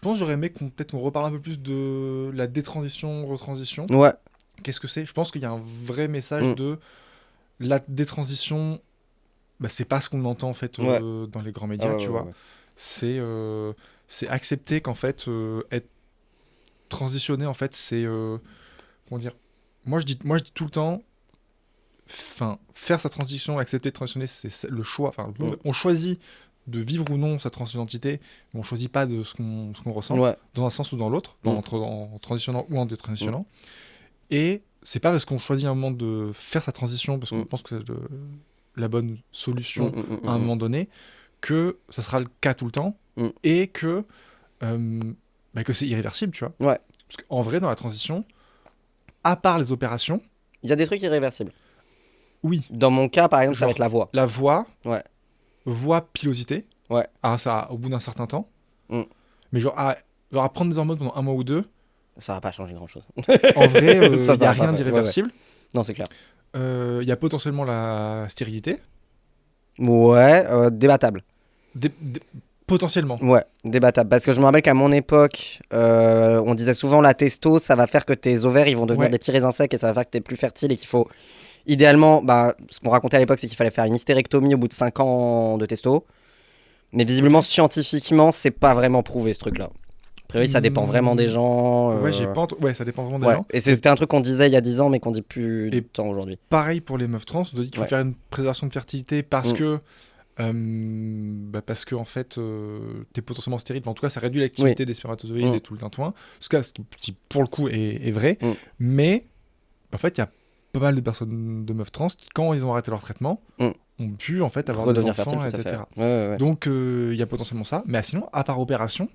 pense que j'aurais aimé peut-être qu'on reparle un peu plus de la détransition, retransition. Ouais. Qu'est-ce que c'est ? Je pense qu'il y a un vrai message de la détransition. Bah, c'est pas ce qu'on entend en fait dans les grands médias, tu vois. C'est accepter qu'en fait être transitionné en fait c'est comment dire. Moi je dis tout le temps. Enfin, faire sa transition, accepter de transitionner, c'est le choix. Enfin, on choisit de vivre ou non sa transidentité, mais on choisit pas de ce qu'on ressent, dans un sens ou dans l'autre, en transitionnant ou en détransitionnant. Et c'est pas parce qu'on choisit un moment de faire sa transition, parce qu'on pense que c'est la bonne solution à un moment donné, que ça sera le cas tout le temps, et que c'est irréversible, tu vois. Ouais. Parce qu'en vrai, dans la transition, à part les opérations... Il y a des trucs irréversibles. Oui. Dans mon cas, par exemple, ça va être la voix. La voix, voix pilosité, ça, au bout d'un certain temps. Mais genre à prendre des hormones pendant 1 mois ou 2... Ça va pas changer grand-chose. En vrai, il n'y a rien d'irréversible. Non, c'est clair. Il y a potentiellement la stérilité. Ouais, débattable. Potentiellement. Ouais, débattable. Parce que je me rappelle qu'à mon époque, on disait souvent la testo, ça va faire que tes ovaires ils vont devenir des petits raisins secs et ça va faire que tu es plus fertile et qu'il faut... Idéalement, ce qu'on racontait à l'époque, c'est qu'il fallait faire une hystérectomie au bout de 5 ans de testo. Mais visiblement, scientifiquement, c'est pas vraiment prouvé ce truc-là. A priori, ça dépend vraiment des gens. Ça dépend vraiment des gens. Et c'était un truc qu'on disait il y a 10 ans, mais qu'on dit plus de temps aujourd'hui. Pareil pour les meufs trans, on te dit qu'il faut faire une préservation de fertilité parce que en fait, t'es potentiellement stérile. En tout cas, ça réduit l'activité des spermatozoïdes et tout le tintouin. Ce qui, pour le coup, est vrai. Mais, en fait, il y a pas mal de personnes, de meufs trans, qui, quand ils ont arrêté leur traitement, ont pu, en fait, avoir des enfants, fertile, etc. Ouais. Donc, il y a potentiellement ça. Mais sinon, à part opération...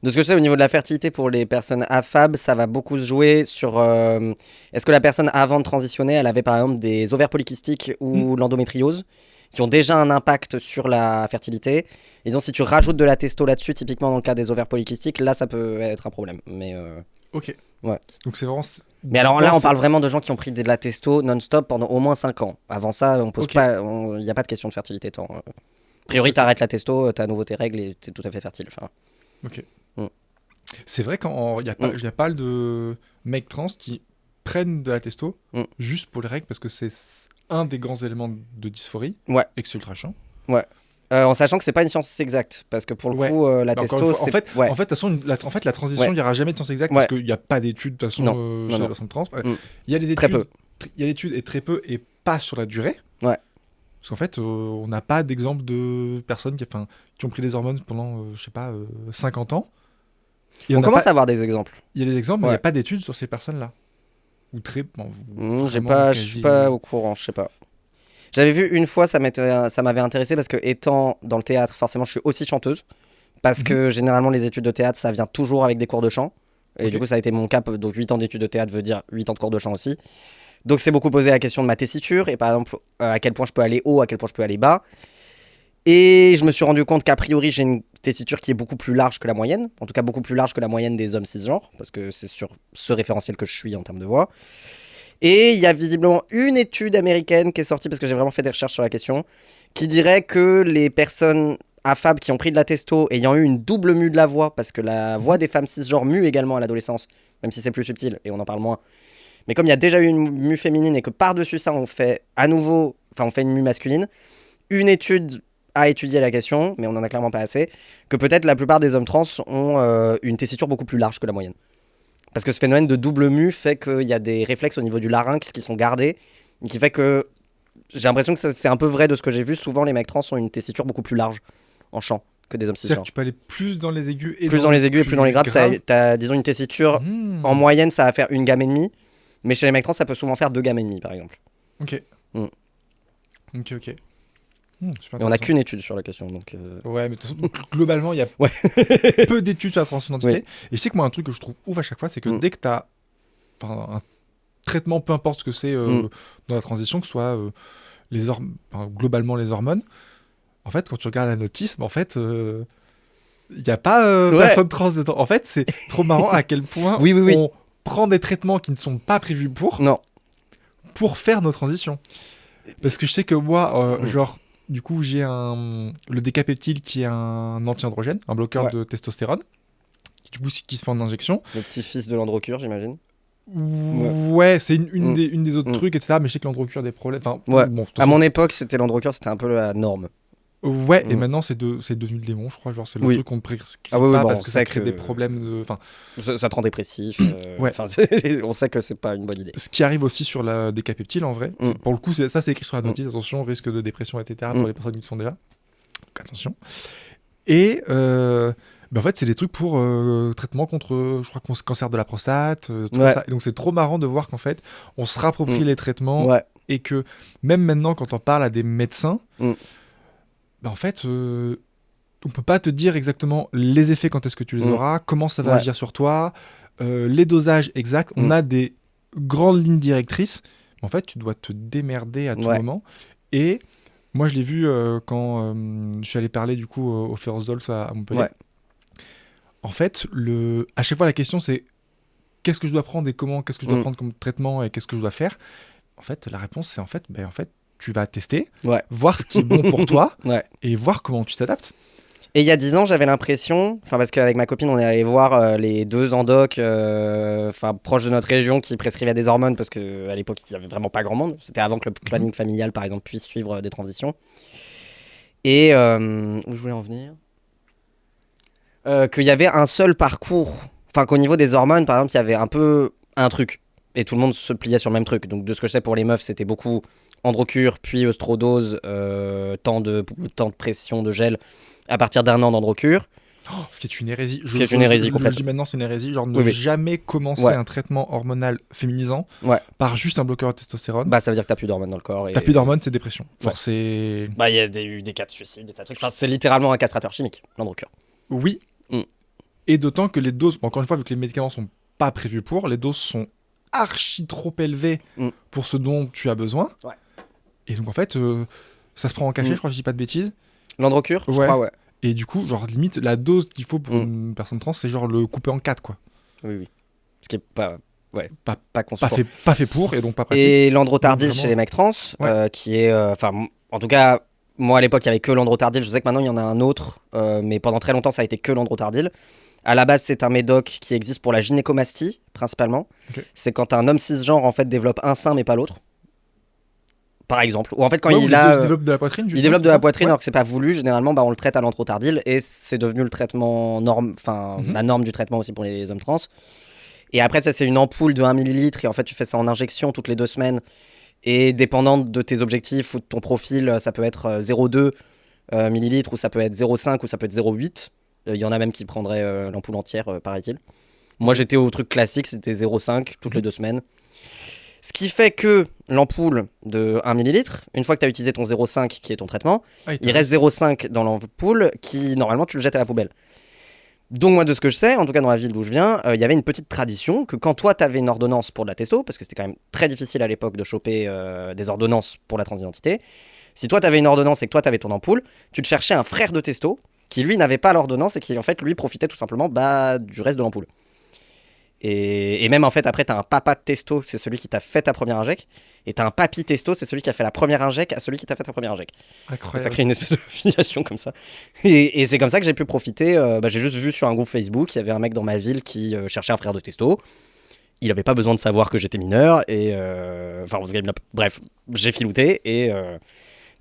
De ce que je sais au niveau de la fertilité pour les personnes AFAB, ça va beaucoup se jouer sur est-ce que la personne avant de transitionner, elle avait par exemple des ovaires polykystiques ou l'endométriose qui ont déjà un impact sur la fertilité. Et donc si tu rajoutes de la testo là-dessus, typiquement dans le cas des ovaires polykystiques, là ça peut être un problème. Mais ok. Ouais. Donc c'est vraiment... Mais alors là, on parle vraiment de gens qui ont pris de la testo non-stop pendant au moins 5 ans. Avant ça, on pose pas, il n'y a pas de question de fertilité. A priori, t'arrêtes la testo, t'as à nouveau tes règles et t'es tout à fait fertile. Enfin... Ok. C'est vrai qu'il y a pas mal de mecs trans qui prennent de la testo juste pour les règles parce que c'est un des grands éléments de dysphorie et que c'est ultra chiant. Ouais. En sachant que c'est pas une science exacte parce que pour le coup la testo c'est... En fait, de toute façon, la transition, il n'y aura jamais de science exacte parce qu'il n'y a pas d'études de toute façon sur les personnes trans. Il y a des études, très peu. Il y a l'étude et très peu et pas sur la durée. Ouais. Parce qu'en fait, on n'a pas d'exemple de personnes qui ont pris des hormones pendant, 50 ans. Et on commence à avoir des exemples. Il y a des exemples, mais il n'y a pas d'études sur ces personnes-là. Ou très... je suis pas au courant, je sais pas. J'avais vu une fois, ça m'avait intéressé parce que étant dans le théâtre, forcément, je suis aussi chanteuse. Parce que généralement, les études de théâtre, ça vient toujours avec des cours de chant. Et du coup, ça a été mon cas. Donc 8 ans d'études de théâtre veut dire 8 ans de cours de chant aussi. Donc c'est beaucoup posé la question de ma tessiture. Et par exemple, à quel point je peux aller haut, à quel point je peux aller bas. Et je me suis rendu compte qu'a priori, j'ai une tessiture qui est beaucoup plus large que la moyenne. En tout cas, beaucoup plus large que la moyenne des hommes cisgenres. Parce que c'est sur ce référentiel que je suis en termes de voix. Et il y a visiblement une étude américaine qui est sortie, parce que j'ai vraiment fait des recherches sur la question, qui dirait que les personnes AFAB qui ont pris de la testo, ayant eu une double mue de la voix, parce que la voix des femmes cisgenres mue également à l'adolescence, même si c'est plus subtil et on en parle moins. Mais comme il y a déjà eu une mue féminine et que par-dessus ça, on fait une mue masculine, une étude a étudié la question, mais on n'en a clairement pas assez, que peut-être la plupart des hommes trans ont une tessiture beaucoup plus large que la moyenne. Parce que ce phénomène de double mue fait qu'il y a des réflexes au niveau du larynx qui sont gardés, et qui fait que j'ai l'impression que c'est un peu vrai de ce que j'ai vu. Souvent, les mecs trans ont une tessiture beaucoup plus large en chant que des hommes cisgenres. C'est-à-dire que tu peux aller plus dans les aigus et plus dans les graves. T'as, disons, une tessiture, en moyenne, ça va faire 1 gamme et demie, mais chez les mecs trans, ça peut souvent faire 2 gammes et demie, par exemple. Ok. Ok. Et on n'a qu'une étude sur la question. Donc Ouais, mais de toute façon, globalement, il y a peu d'études sur la transidentité. Et c'est que moi, un truc que je trouve ouf à chaque fois, c'est que dès que tu as un traitement, peu importe ce que c'est dans la transition, que ce soit globalement les hormones, en fait, quand tu regardes la notice, en fait, il n'y a pas personne trans dedans. En fait, c'est trop marrant à quel point on prend des traitements qui ne sont pas prévus pour faire nos transitions. Parce que je sais que moi, du coup, j'ai le décapeptile qui est un anti-androgène, un bloqueur de testostérone, du coup, qui se fait en injection. Le petit-fils de l'Androcure, j'imagine. Ouais, c'est une des autres trucs, etc. Mais je sais que l'Androcure a des problèmes. Enfin, bon, à mon époque, c'était l'Androcure, c'était un peu la norme. Ouais, et maintenant c'est devenu le démon, je crois. Genre, c'est le truc qu'on ne prescrit pas parce que ça crée des problèmes de. Ça te rend dépressif. Ouais. On sait que c'est pas une bonne idée. Ce qui arrive aussi sur la décapeptile, en vrai. Pour le coup, ça c'est écrit sur la notice. Attention, risque de dépression, etc. pour les personnes qui le sont déjà. Donc attention. Et en fait, c'est des trucs pour traitement contre, je crois, cancer de la prostate, comme ça. Et donc c'est trop marrant de voir qu'en fait, on se rapproprie les traitements et que même maintenant, quand on parle à des médecins. En fait, on peut pas te dire exactement les effets quand est-ce que tu les auras, comment ça va agir sur toi, les dosages exacts. On a des grandes lignes directrices. En fait, tu dois te démerder à tout moment. Et moi, je l'ai vu quand je suis allé parler du coup au Ferrozols à Montpellier. En fait, à chaque fois, la question c'est qu'est-ce que je dois prendre et comment, qu'est-ce que je dois prendre comme traitement et qu'est-ce que je dois faire. En fait, la réponse c'est en fait, tu vas tester, voir ce qui est bon pour toi et voir comment tu t'adaptes. Et il y a 10 ans, j'avais l'impression, parce qu'avec ma copine, on est allé voir les 2 endocs proches de notre région qui prescrivaient des hormones parce qu'à l'époque, il n'y avait vraiment pas grand monde. C'était avant que le planning familial, par exemple, puisse suivre des transitions. Et où je voulais en venir qu'il y avait un seul parcours, qu'au niveau des hormones, par exemple, il y avait un peu un truc. Et tout le monde se pliait sur le même truc. Donc de ce que je sais pour les meufs, c'était beaucoup androcure, puis œstrodose, temps de pression de gel à partir d'1 an d'androcure. Ce qui est une hérésie. Ce qui est une hérésie complète. Je dis maintenant, c'est une hérésie. Genre ne jamais commencer un traitement hormonal féminisant par juste un bloqueur de testostérone. Ça veut dire que t'as plus d'hormones dans le corps. T'as plus d'hormones, c'est dépression. Genre c'est. Il y a eu des cas de suicide, des tas de trucs. C'est littéralement un castrateur chimique, l'androcure. Oui. Et d'autant que les doses, encore une fois, vu que les médicaments sont pas prévus pour, les doses sont archi trop élevées pour ce dont tu as besoin. Et donc en fait, ça se prend en cachet, je crois que je dis pas de bêtises. L'androcure, je crois, Et du coup, genre limite, la dose qu'il faut pour une personne trans, c'est genre le couper en 4, quoi. Oui. Ce qui est pas pas fait pour, et donc pas pratique. Et l'androtardil chez les mecs trans, qui est... en tout cas, moi à l'époque, il y avait que l'androtardil. Je sais que maintenant, il y en a un autre, mais pendant très longtemps, ça a été que l'androtardil. À la base, c'est un médoc qui existe pour la gynécomastie, principalement. C'est quand un homme cisgenre, en fait, développe un sein, mais pas l'autre. Par exemple. Ou en fait, quand il développe de la poitrine, il développe de la poitrine alors que c'est pas voulu. Généralement, on le traite à l'androtardil et c'est devenu le traitement la norme du traitement aussi pour les hommes trans. Et après, ça, c'est une ampoule de 1 ml et en fait, tu fais ça en injection toutes les 2 semaines. Et dépendant de tes objectifs ou de ton profil, ça peut être 0,2 ml ou ça peut être 0,5 ou ça peut être 0,8. Il y en a même qui prendraient l'ampoule entière, paraît-il. Moi, j'étais au truc classique, c'était 0,5 toutes les 2 semaines. Ce qui fait que l'ampoule de 1 ml, une fois que tu as utilisé ton 0,5 qui est ton traitement, il reste 0,5 dans l'ampoule qui, normalement, tu le jettes à la poubelle. Donc moi, de ce que je sais, en tout cas dans la ville d'où je viens, il y avait une petite tradition que quand toi, tu avais une ordonnance pour de la testo, parce que c'était quand même très difficile à l'époque de choper des ordonnances pour la transidentité, si toi, tu avais une ordonnance et que toi, tu avais ton ampoule, tu te cherchais un frère de testo qui, lui, n'avait pas l'ordonnance et qui, en fait, lui, profitait tout simplement du reste de l'ampoule. Et même en fait après t'as un papa de testo, c'est celui qui t'a fait ta première inject, et t'as un papy testo, c'est celui qui a fait la première inject à celui qui t'a fait ta première inject. Incroyable. Ça crée une espèce de filiation comme ça. Et c'est comme ça que j'ai pu profiter. J'ai juste vu sur un groupe Facebook, il y avait un mec dans ma ville qui cherchait un frère de testo. Il avait pas besoin de savoir que j'étais mineur et bref, j'ai filouté et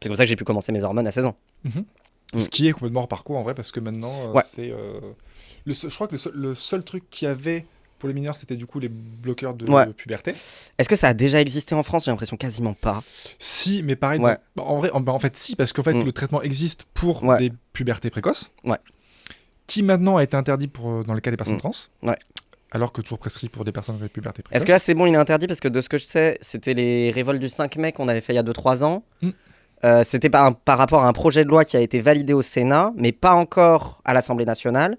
c'est comme ça que j'ai pu commencer mes hormones à 16 ans. Ce qui est complètement hors parcours en vrai parce que maintenant c'est je crois que le seul truc qu'il y avait pour les mineurs, c'était du coup les bloqueurs de puberté. Est-ce que ça a déjà existé en France ? J'ai l'impression quasiment pas. Si, mais pareil. En fait, si, parce qu'en fait, le traitement existe pour des pubertés précoces, qui maintenant a été interdit dans le cas des personnes trans, alors que toujours prescrit pour des personnes avec puberté précoce. Est-ce que là, c'est bon, il est interdit ? Parce que de ce que je sais, c'était les révoltes du 5 mai qu'on avait fait il y a 2-3 ans. C'était par rapport à un projet de loi qui a été validé au Sénat, mais pas encore à l'Assemblée nationale.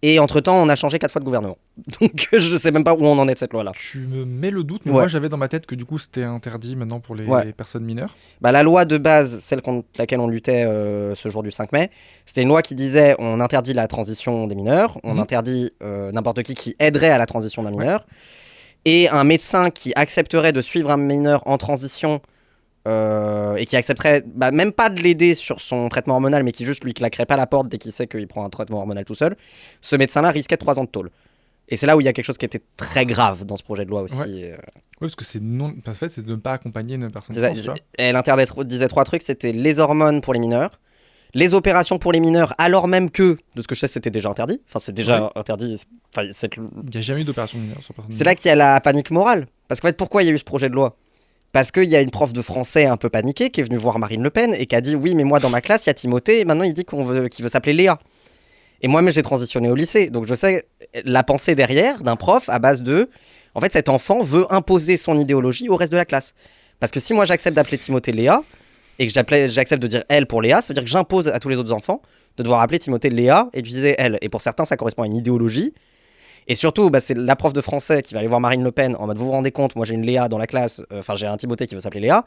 Et entre-temps, on a changé 4 fois de gouvernement. Donc, je sais même pas où on en est de cette loi-là. Tu me mets le doute, mais moi, j'avais dans ma tête que du coup, c'était interdit maintenant pour les personnes mineures. La loi de base, celle contre laquelle on luttait ce jour du 5 mai, c'était une loi qui disait on interdit la transition des mineurs, on interdit n'importe qui aiderait à la transition d'un mineur, et un médecin qui accepterait de suivre un mineur en transition et qui accepterait même pas de l'aider sur son traitement hormonal, mais qui juste lui claquerait pas la porte dès qu'il sait qu'il prend un traitement hormonal tout seul, ce médecin-là risquait 3 ans de tôle. Et c'est là où il y a quelque chose qui était très grave dans ce projet de loi aussi. Ouais, parce que c'est c'est de ne pas accompagner une personne trans. Elle disait 3 trucs, c'était les hormones pour les mineurs, les opérations pour les mineurs, alors même que, de ce que je sais, c'était déjà interdit. Enfin, c'est déjà interdit. Enfin, il n'y a jamais eu d'opération mineure sur personne. C'est là qu'il y a la panique morale. Parce qu'en fait, pourquoi il y a eu ce projet de loi ? Parce qu'il y a une prof de français un peu paniquée qui est venue voir Marine Le Pen et qui a dit « Oui, mais moi, dans ma classe, il y a Timothée, et maintenant, il dit qu'il veut s'appeler Léa. » Et moi-même, j'ai transitionné au lycée. Donc, je sais la pensée derrière d'un prof à base de... En fait, cet enfant veut imposer son idéologie au reste de la classe. Parce que si moi, j'accepte d'appeler Timothée Léa, et que j'accepte de dire elle pour Léa, ça veut dire que j'impose à tous les autres enfants de devoir appeler Timothée Léa et d'utiliser elle. Et pour certains, ça correspond à une idéologie. Et surtout, c'est la prof de français qui va aller voir Marine Le Pen en mode vous vous rendez compte, moi j'ai une Léa dans la classe, j'ai un Timothée qui veut s'appeler Léa.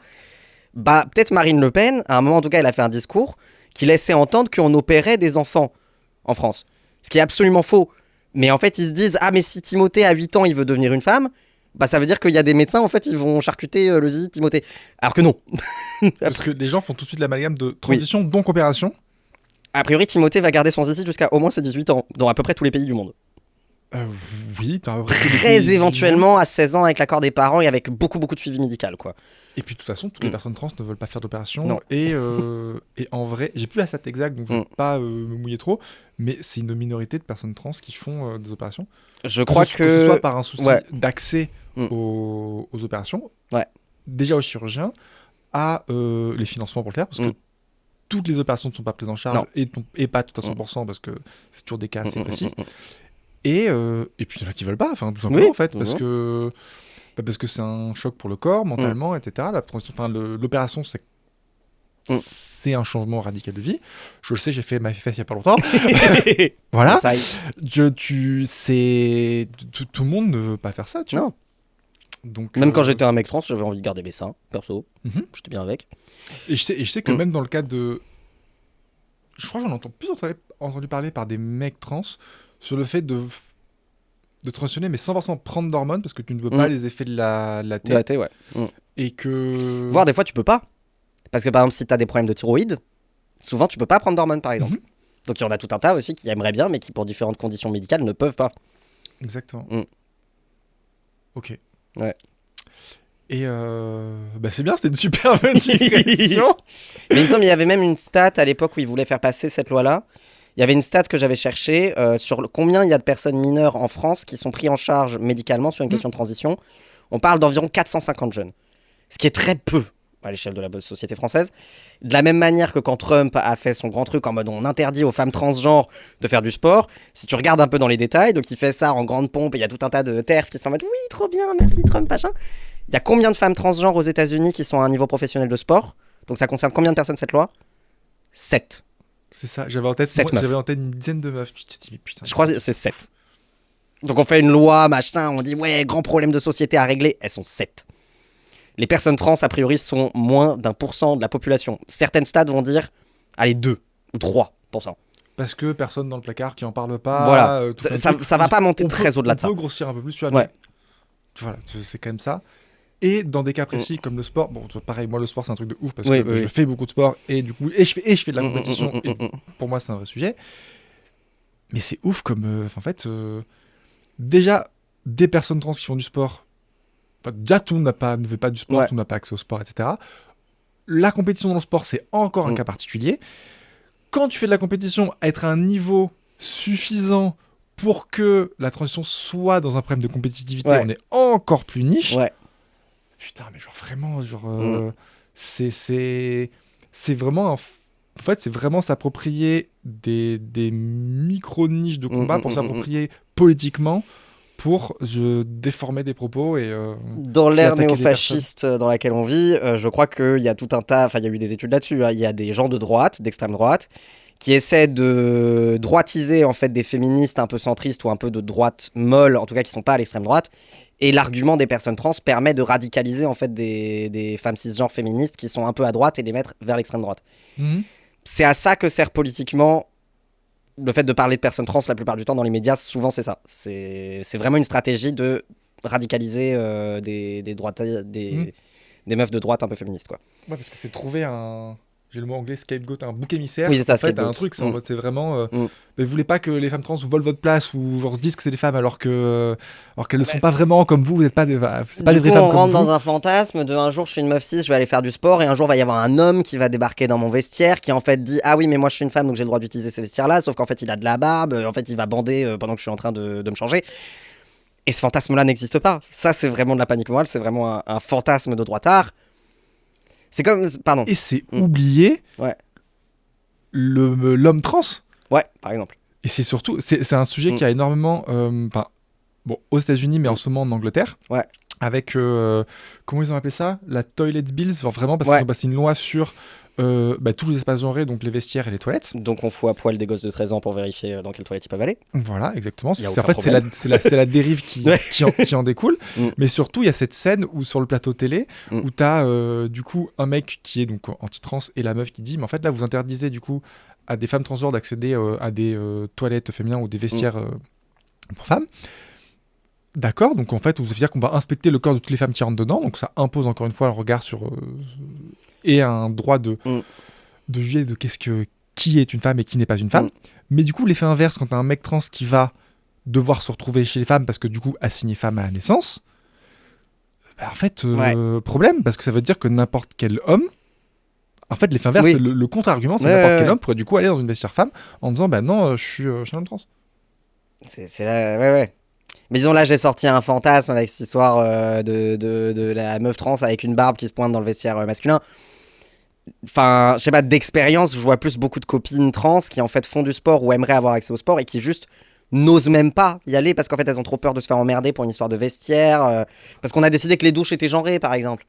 Peut-être Marine Le Pen, à un moment en tout cas, elle a fait un discours qui laissait entendre qu'on opérait des enfants en France. Ce qui est absolument faux. Mais en fait, ils se disent ah, mais si Timothée à 8 ans il veut devenir une femme, ça veut dire qu'il y a des médecins en fait, ils vont charcuter le zizi de Timothée. Alors que non. Parce que les gens font tout de suite l'amalgame de transition, donc opération. A priori, Timothée va garder son zizi jusqu'à au moins ses 18 ans, dans à peu près tous les pays du monde. Oui, très éventuellement à 16 ans avec l'accord des parents et avec beaucoup de suivi médical, quoi. Et puis de toute façon, toutes les personnes trans ne veulent pas faire d'opération. Et en vrai, j'ai plus la stat exacte, donc je ne vais pas me mouiller trop, mais c'est une minorité de personnes trans qui font des opérations. Je crois que ce soit par un souci d'accès aux opérations, déjà aux chirurgiens, à les financements pour le faire, parce que toutes les opérations ne sont pas prises en charge et pas tout à 100% parce que c'est toujours des cas assez précis. Et puis il y en a qui veulent pas, tout simplement en fait, parce que c'est un choc pour le corps, mentalement, etc. L'opération, c'est un changement radical de vie. Je le sais, j'ai fait ma fesse il y a pas longtemps. Voilà. Tout le monde ne veut pas faire ça, tu vois. Donc, même quand j'étais un mec trans, j'avais envie de garder mes seins, perso. J'étais bien avec. Et je sais que même dans le cas de... Je crois que j'en entends plus entendu parler par des mecs trans sur le fait de transitionner, mais sans forcément prendre d'hormones, parce que tu ne veux pas les effets de la T. De la T, ouais. Et que... Voire des fois, tu peux pas. Parce que par exemple, si tu as des problèmes de thyroïde, souvent, tu peux pas prendre d'hormones, par exemple. Donc il y en a tout un tas aussi qui aimeraient bien, mais qui, pour différentes conditions médicales, ne peuvent pas. Exactement. Ok. Ouais. Et c'est bien, c'était une super bonne digression. Mais il me semble qu'il y avait même une stat à l'époque où ils voulaient faire passer cette loi-là. Il y avait une stat que j'avais cherchée sur combien il y a de personnes mineures en France qui sont prises en charge médicalement sur une question de transition. On parle d'environ 450 jeunes. Ce qui est très peu à l'échelle de la société française. De la même manière que quand Trump a fait son grand truc en mode on interdit aux femmes transgenres de faire du sport, si tu regardes un peu dans les détails, donc il fait ça en grande pompe et il y a tout un tas de terfs qui sont en mode oui, trop bien, merci Trump, machin. Il y a combien de femmes transgenres aux États-Unis qui sont à un niveau professionnel de sport ? Donc ça concerne combien de personnes cette loi ? 7. C'est ça, j'avais en tête une dizaine de meufs. Tu te dis, mais putain. Je crois que c'est 7. Donc on fait une loi, machin, on dit ouais, grand problème de société à régler. Elles sont 7. Les personnes trans, a priori, sont moins d'1% de la population. Certaines stats vont dire, allez, 2 ou 3%. Parce que personne dans le placard qui en parle pas. Voilà, ça va pas monter très au-delà de ça. On peut grossir un peu plus, tu vois. Voilà, c'est quand même ça. Et dans des cas précis comme le sport, bon, pareil, moi le sport c'est un truc de ouf parce que je fais beaucoup de sport et du coup, je fais de la compétition et pour moi c'est un vrai sujet. Mais c'est ouf comme, déjà, des personnes trans qui font du sport, déjà tout le monde ne fait pas du sport, tout le monde n'a pas accès au sport, etc. La compétition dans le sport c'est encore un cas particulier. Quand tu fais de la compétition, être à un niveau suffisant pour que la transition soit dans un problème de compétitivité, on est encore plus niche. Putain, mais vraiment, c'est vraiment en fait, c'est vraiment s'approprier des micro-niches de combat pour s'approprier politiquement pour déformer des propos et dans l'ère néofasciste dans laquelle on vit, je crois qu'il y a tout un tas, il y a eu des études là-dessus, il y a des gens de droite, d'extrême droite, qui essaient de droitiser en fait des féministes un peu centristes ou un peu de droite molle, en tout cas qui sont pas à l'extrême droite. Et l'argument des personnes trans permet de radicaliser en fait des femmes cisgenres féministes qui sont un peu à droite et les mettre vers l'extrême droite. C'est à ça que sert politiquement le fait de parler de personnes trans la plupart du temps dans les médias. Souvent c'est ça. C'est vraiment une stratégie de radicaliser des des meufs de droite un peu féministes, quoi. Ouais, parce que c'est trouver un... J'ai le mot anglais, scapegoat, un bouc émissaire. Oui, c'est ça, en fait, un truc, c'est vraiment... mais vous voulez pas que les femmes trans vous volent votre place ou genre se disent que c'est des femmes alors qu'elles ne sont pas vraiment comme vous n'êtes pas des vraies femmes comme vous. On rentre dans un fantasme de un jour je suis une meuf cis, je vais aller faire du sport et un jour va y avoir un homme qui va débarquer dans mon vestiaire qui en fait dit ah oui mais moi je suis une femme donc j'ai le droit d'utiliser ces vestiaires là, sauf qu'en fait il a de la barbe, en fait il va bander pendant que je suis en train de me changer. Et ce fantasme là n'existe pas. Ça c'est vraiment de la panique morale, c'est vraiment un fantasme de droitard. C'est comme... Pardon. Et c'est oublier l'homme trans. Ouais, par exemple. Et c'est surtout... C'est un sujet qui a énormément... bon, aux États-Unis, mais en ce moment en Angleterre. Ouais. Avec... comment ils ont appelé ça ? La Toilet Bills. Genre vraiment, parce qu'ils ont passé une loi sur tous les espaces genrés, donc les vestiaires et les toilettes. Donc on fout à poil des gosses de 13 ans pour vérifier dans quelle toilette ils peuvent aller. Voilà, exactement. En fait, c'est la dérive qui en découle. Mais surtout, il y a cette scène où sur le plateau télé, où tu as du coup un mec qui est donc anti-trans et la meuf qui dit, mais en fait là, vous interdisez du coup à des femmes transgenres d'accéder à des toilettes féminines ou des vestiaires pour femmes. D'accord, donc en fait, vous veut dire qu'on va inspecter le corps de toutes les femmes qui rentrent dedans, donc ça impose encore une fois un regard sur... et un droit de juger de qui est une femme et qui n'est pas une femme. Mais du coup, l'effet inverse, quand t'as un mec trans qui va devoir se retrouver chez les femmes parce que du coup, assigné femme à la naissance, bah, en fait, problème, parce que ça veut dire que n'importe quel homme... En fait, l'effet inverse, le contre-argument, c'est n'importe quel homme pourrait du coup aller dans une vestiaire femme en disant, bah non, je suis un homme trans. C'est là... Ouais. Mais disons là j'ai sorti un fantasme avec cette histoire de la meuf trans avec une barbe qui se pointe dans le vestiaire masculin. Enfin, je sais pas, d'expérience, je vois plus beaucoup de copines trans qui en fait font du sport ou aimeraient avoir accès au sport et qui juste n'osent même pas y aller parce qu'en fait elles ont trop peur de se faire emmerder pour une histoire de vestiaire, parce qu'on a décidé que les douches étaient genrées par exemple.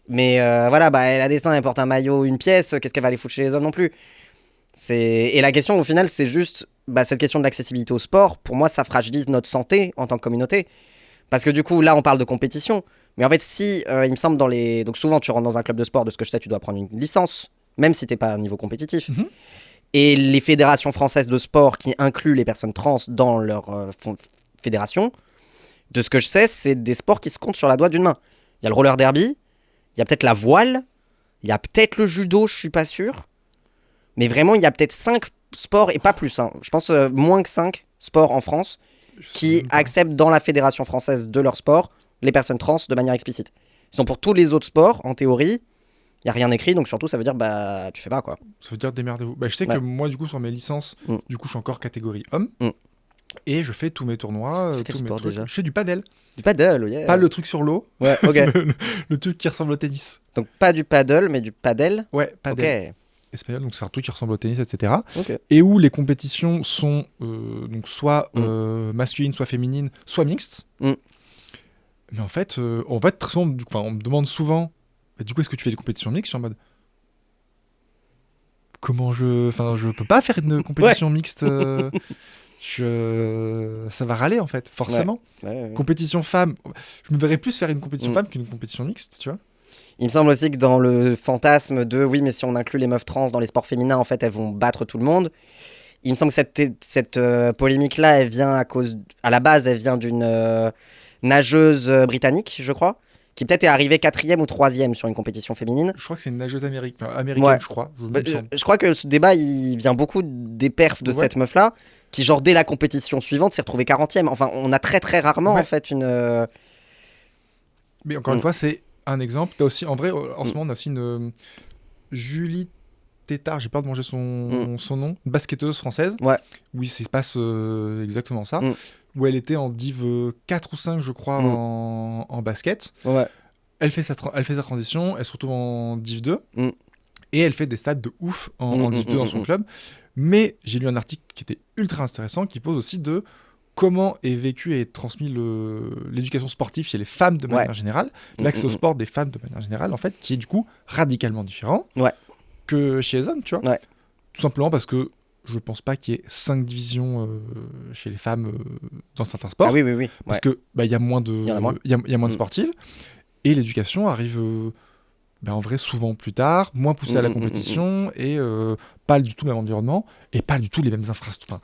Mais voilà, bah elle a des seins, elle porte un maillot, une pièce, qu'est-ce qu'elle va aller foutre chez les hommes non plus. Et la question au final c'est juste cette question de l'accessibilité au sport. Pour moi ça fragilise notre santé en tant que communauté parce que du coup là on parle de compétition, mais en fait si il me semble donc souvent tu rentres dans un club de sport, de ce que je sais tu dois prendre une licence même si t'es pas à un niveau compétitif. Et les fédérations françaises de sport qui incluent les personnes trans dans leur fédération, de ce que je sais c'est des sports qui se comptent sur la doigt d'une main. Il y a le roller derby, il y a peut-être la voile, il y a peut-être le judo, je suis pas sûr. Mais vraiment, il y a peut-être 5 sports, et pas plus, je pense moins que 5 sports en France, qui acceptent dans la fédération française de leur sport les personnes trans de manière explicite. Sinon, pour tous les autres sports, en théorie, il n'y a rien écrit, donc surtout, ça veut dire, tu fais pas, quoi. Ça veut dire démerdez-vous. Je sais que moi, du coup, sur mes licences, du coup, je suis encore catégorie homme, et je fais tous mes tournois, tous mes trucs. Déjà je fais du padel. Du paddle, yeah. Pas le truc sur l'eau. Ouais, ok. le truc qui ressemble au tennis. Donc, pas du paddle, mais du paddle. Ouais, paddle. Ok. Espagnol, donc c'est un truc qui ressemble au tennis, etc. Okay. Et où les compétitions sont donc soit masculines, soit féminines, soit mixtes. Mais en fait, très souvent, on me demande souvent, du coup, est-ce que tu fais des compétitions mixtes ? Je suis en mode, comment je peux pas faire une compétition mixte. Ça va râler en fait, forcément. Ouais. Compétition femme, je me verrais plus faire une compétition femme qu'une compétition mixte, tu vois. Il me semble aussi que dans le fantasme de oui, mais si on inclut les meufs trans dans les sports féminins, en fait, elles vont battre tout le monde. Il me semble que cette polémique-là, elle vient à la base, elle vient d'une nageuse britannique, je crois, qui peut-être est arrivée 4e ou 3e sur une compétition féminine. Je crois que c'est une nageuse américaine, je crois. Je crois que ce débat, il vient beaucoup des perfs de cette meuf-là, qui, genre, dès la compétition suivante, s'est retrouvée 40e. Enfin, on a très, très rarement, en fait, une... Mais encore une fois, c'est un exemple. T'as aussi, en vrai, en ce moment, on a aussi une Julie Tétard, j'ai peur de manger son nom, une basketteuse française. Ouais. Oui, ça se passe exactement ça. Où elle était en Div 4 ou 5, je crois, en basket. Ouais. Elle fait sa transition, elle se retrouve en Div 2. Et elle fait des stats de ouf en Div 2 dans son club. Mais j'ai lu un article qui était ultra intéressant, qui pose aussi de comment est vécu et transmis l'éducation sportive chez les femmes de manière générale, l'accès au sport des femmes de manière générale, en fait, qui est du coup radicalement différent que chez les hommes, tu vois. Tout simplement parce que je pense pas qu'il y ait 5 divisions chez les femmes dans certains sports. Ah oui. Parce que y a moins de, y a moins de sportives. Et l'éducation arrive en vrai souvent plus tard, moins poussée à la compétition et pas du tout le même environnement et pas du tout les mêmes infrastructures. Enfin,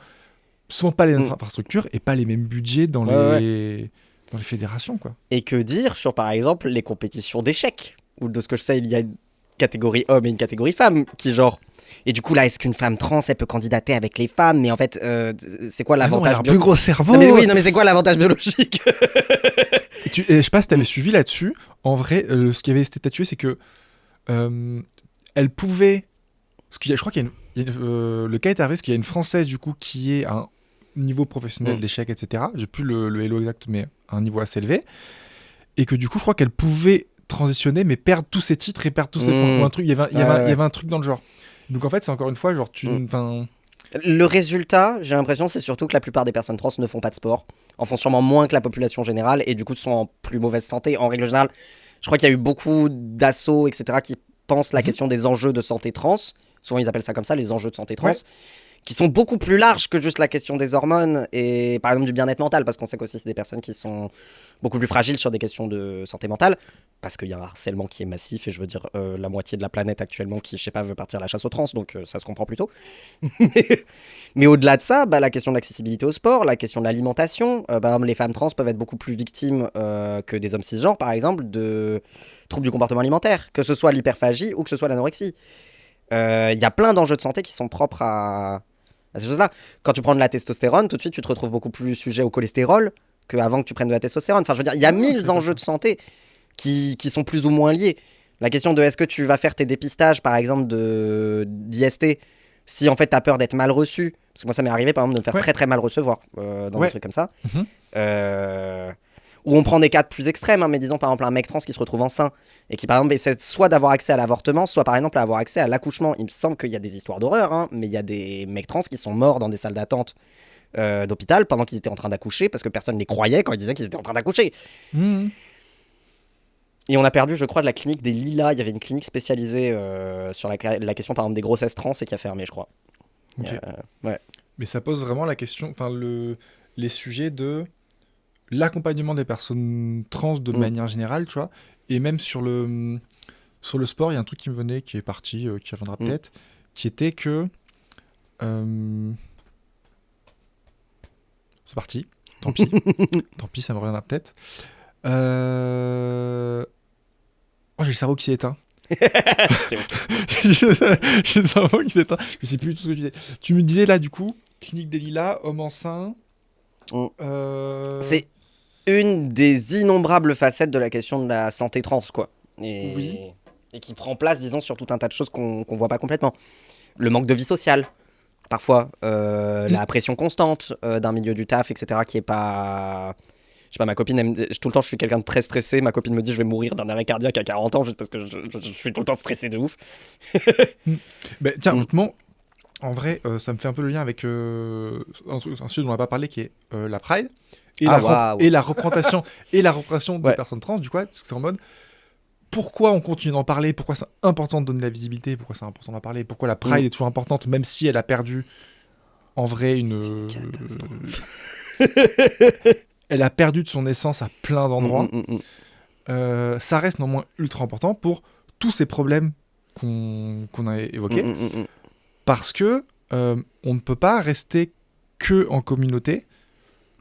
souvent pas les mêmes infrastructures et pas les mêmes budgets dans les fédérations, quoi. Et que dire sur, par exemple, les compétitions d'échecs ? ou de ce que je sais, il y a une catégorie homme et une catégorie femme qui genre. Et du coup, là, est-ce qu'une femme trans, elle peut candidater avec les femmes? Mais en fait, c'est quoi l'avantage? Elle a un plus gros cerveau. Non, mais c'est quoi l'avantage biologique? Je sais pas si t'avais suivi là-dessus. En vrai, ce qui avait été statué, c'est que elle pouvait. Je crois qu'il y a le cas est arrivé parce qu'il y a une Française du coup qui est à un niveau professionnel d'échecs, etc. J'ai plus le Hello exact, mais à un niveau assez élevé. Et que du coup, je crois qu'elle pouvait transitionner, mais perdre tous ses titres et perdre tous ses points. Ou un truc, il y avait un truc dans le genre. Donc en fait, c'est encore une fois, genre, Le résultat, j'ai l'impression, c'est surtout que la plupart des personnes trans ne font pas de sport, en font sûrement moins que la population générale, et du coup sont en plus mauvaise santé. En règle générale, je crois qu'il y a eu beaucoup d'assauts, etc., qui pensent la question des enjeux de santé trans. Souvent, ils appellent ça comme ça, les enjeux de santé trans. Qui sont beaucoup plus larges que juste la question des hormones et par exemple du bien-être mental, parce qu'on sait qu'aussi c'est des personnes qui sont beaucoup plus fragiles sur des questions de santé mentale, parce qu'il y a un harcèlement qui est massif, et je veux dire la moitié de la planète actuellement qui, je sais pas, veut partir à la chasse aux trans, donc ça se comprend plutôt. Mais au-delà de ça, la question de l'accessibilité au sport, la question de l'alimentation, par exemple les femmes trans peuvent être beaucoup plus victimes que des hommes cisgenres, par exemple, de troubles du comportement alimentaire, que ce soit l'hyperphagie ou que ce soit l'anorexie. Il y a plein d'enjeux de santé qui sont propres à ces choses-là. Quand tu prends de la testostérone, tout de suite, tu te retrouves beaucoup plus sujet au cholestérol qu'avant que tu prennes de la testostérone. Enfin, je veux dire, il y a 1000 enjeux de santé qui sont plus ou moins liés. La question de est-ce que tu vas faire tes dépistages, par exemple, d'IST, si en fait tu as peur d'être mal reçu. Parce que moi, ça m'est arrivé, par exemple, de me faire très très mal recevoir dans des trucs comme ça. Où on prend des cas plus extrêmes, mais disons par exemple un mec trans qui se retrouve enceint et qui par exemple essaie soit d'avoir accès à l'avortement, soit par exemple à avoir accès à l'accouchement. Il me semble qu'il y a des histoires d'horreur, mais il y a des mecs trans qui sont morts dans des salles d'attente d'hôpital pendant qu'ils étaient en train d'accoucher parce que personne ne les croyait quand ils disaient qu'ils étaient en train d'accoucher. Et on a perdu, je crois, de la clinique des Lilas. Il y avait une clinique spécialisée sur la question par exemple des grossesses trans et qui a fermé, je crois. Okay. Mais ça pose vraiment la question, les sujets de l'accompagnement des personnes trans de manière générale, tu vois, et même sur le sport, il y a un truc qui me venait, qui est parti, qui reviendra peut-être, qui était que c'est parti, tant pis, tant pis, ça me reviendra peut-être. Oh, j'ai le cerveau qui s'est éteint. J'ai le cerveau qui s'est éteint. Je sais plus du tout ce que tu disais. Tu me disais là, du coup, clinique des Lilas, homme enceint. C'est une des innombrables facettes de la question de la santé trans, quoi. Et qui prend place, disons, sur tout un tas de choses qu'on voit pas complètement. Le manque de vie sociale, parfois. La pression constante d'un milieu du taf, etc., qui est pas... Je sais pas, ma copine, tout le temps, je suis quelqu'un de très stressé. Ma copine me dit, je vais mourir d'un arrêt cardiaque à 40 ans, juste parce que je suis tout le temps stressé de ouf. Tiens, justement, en vrai, ça me fait un peu le lien avec un sujet dont on n'a pas parlé, qui est la Pride. Et la représentation des personnes trans, du coup, c'est en mode pourquoi on continue d'en parler, pourquoi c'est important de donner la visibilité, pourquoi c'est important d'en parler, pourquoi la Pride est toujours importante, même si elle a perdu en vrai elle a perdu de son essence à plein d'endroits. Ça reste néanmoins ultra important pour tous ces problèmes qu'on a évoqués, parce que on ne peut pas rester que en communauté.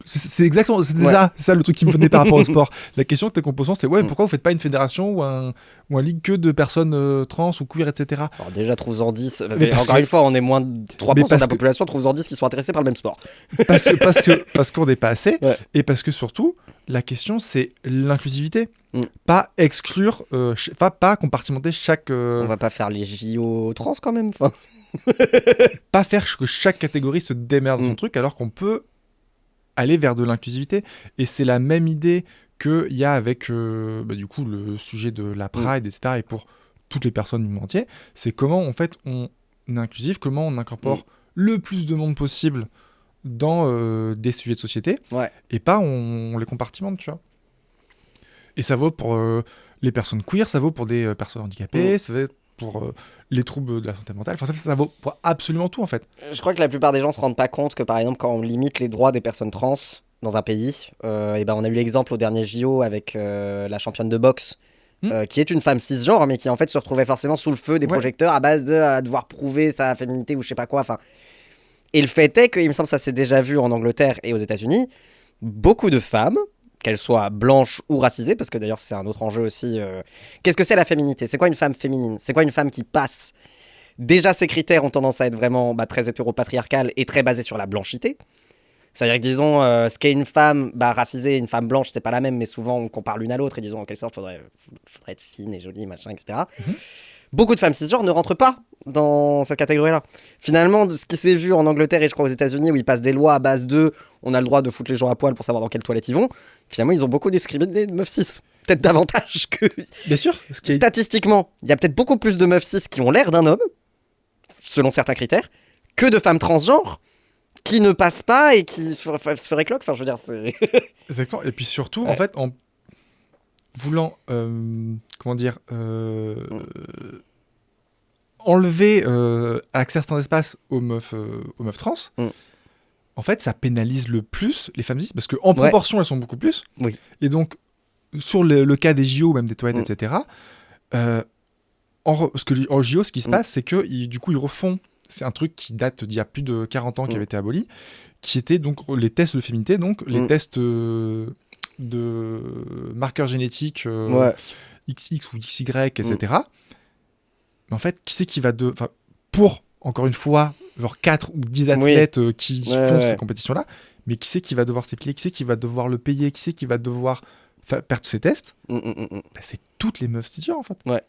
C'est exactement ça le truc qui me venait par rapport au sport. La question que qu'on pose, c'est pourquoi vous faites pas une fédération ou un ligue que de personnes trans ou queer, etc. Alors déjà, trouve-en 10, encore une fois, on est moins de 3% de la population, trouve-en 10 qui sont intéressés par le même sport. Parce qu'on n'est pas assez, et parce que surtout, la question c'est l'inclusivité. Pas exclure, pas compartimenter chaque... On va pas faire les JO trans quand même. Pas faire que chaque catégorie se démerde son truc, alors qu'on peut aller vers de l'inclusivité. Et c'est la même idée qu'il y a avec du coup le sujet de la Pride, etc. Et pour toutes les personnes du monde entier, c'est comment en fait on est inclusif, comment on incorpore le plus de monde possible dans des sujets de société, et pas on les compartimente, tu vois. Et ça vaut pour les personnes queer, ça vaut pour des personnes handicapées, ça vaut pour les troubles de la santé mentale, enfin ça vaut pour absolument tout en fait. Je crois que la plupart des gens se rendent pas compte que par exemple quand on limite les droits des personnes trans dans un pays, on a eu l'exemple au dernier JO avec la championne de boxe qui est une femme cisgenre mais qui en fait se retrouvait forcément sous le feu des projecteurs à base de devoir prouver sa féminité ou je sais pas quoi, enfin. Et le fait est qu'il me semble que ça s'est déjà vu en Angleterre et aux États-Unis, beaucoup de femmes qu'elle soit blanche ou racisée, parce que d'ailleurs c'est un autre enjeu aussi. Qu'est-ce que c'est la féminité ? C'est quoi une femme féminine ? C'est quoi une femme qui passe ? Déjà, ces critères ont tendance à être vraiment très hétéropatriarcales et très basés sur la blanchité. C'est-à-dire que, disons, ce qu'est une femme racisée et une femme blanche, c'est pas la même, mais souvent on compare l'une à l'autre et disons en quelque sorte, faudrait être fine et jolie, machin, etc. Beaucoup de femmes cisgenres ne rentrent pas dans cette catégorie-là. Finalement, ce qui s'est vu en Angleterre et je crois aux États-Unis, où ils passent des lois à base de on a le droit de foutre les gens à poil pour savoir dans quelle toilette ils vont, finalement, ils ont beaucoup discriminé de meufs cis. Peut-être davantage que. Bien sûr. Statistiquement, il y a peut-être beaucoup plus de meufs cis qui ont l'air d'un homme, selon certains critères, que de femmes transgenres qui ne passent pas et qui se feraient cloque. Enfin, je veux dire, c'est. Exactement. Et puis surtout, en fait, en voulant, enlever certains espaces aux meufs trans, en fait, ça pénalise le plus les femmes cis, parce qu'en proportion, elles sont beaucoup plus. Oui. Et donc, sur le cas des JO, même des toilettes, etc., parce que en JO, ce qui se passe, c'est que du coup, ils refont. C'est un truc qui date d'il y a plus de 40 ans, qui avait été aboli, qui était donc les tests de féminité, donc les tests de marqueurs génétiques XX ou XY, etc. Mais en fait, qui c'est qui va pour, encore une fois, genre 4 ou 10 athlètes qui font ces compétitions-là, mais qui c'est qui va devoir s'épiler, qui c'est qui va devoir le payer, qui c'est qui va devoir perdre tous ces tests c'est toutes les meufs cisgenres, en fait. Ouais.